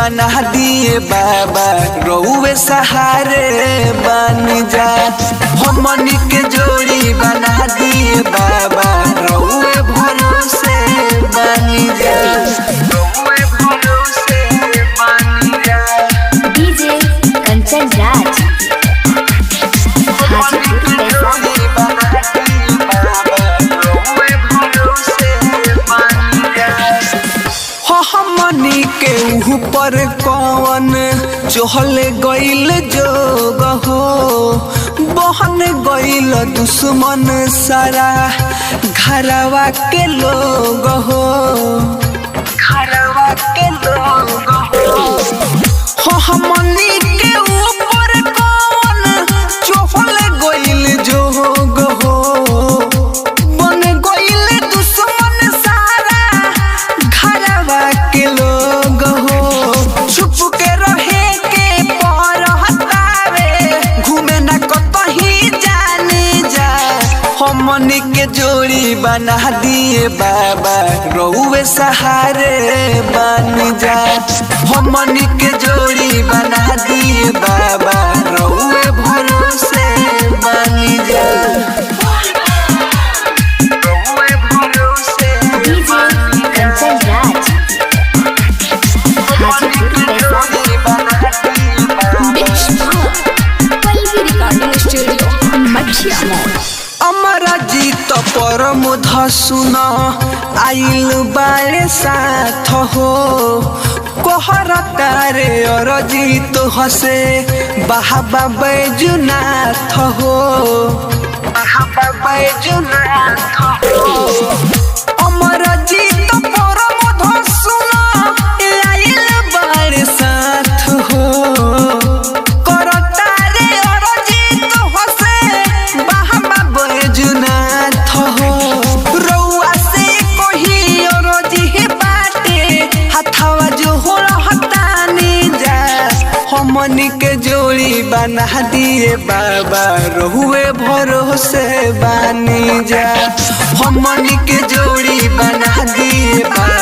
बना दिए बाबा रउए सहारे बन जा। हमनी के जोड़ी बना दिए बाबा रउए भरोसे बन जा। रउए भरोसे बन जा। डीजे कंचन राज हमनी के ऊपर कौन चहल गइल जोग हो, बहन गइल दुश्मन सारा घरवा के लोग हो। घरवा के लोग हो हमनी के ऊपर कौन चहल गइल जोग हो, बन गइल दुश्मन सारा घरवा के लोग हो। छुप के रहे के परहतावे घूमे न कतही जाने जा। हमनी के जोड़ी बना दिए बाबा रउए सहारे बन जा। हमनी के जोड़ी बना दिए बाबा रउए भरोसे बन जा। रउए भरोसे DJ Kanchan Raj Pallavi recording studio मठिया मोड़। अमरा जीत परम धसुन आइल बारे साथ हो, कोहर तारे और जीत हसे बाबा बैजुनाथ हो। बाबा बैजुनाथ हो अमरा जीत परम धसुन आइल बारे साथ हो, हमनी के जोड़ी बना दिए बाबा रहुए भरोसे बनी जा। हमनी के जोड़ी बना दिए बाबा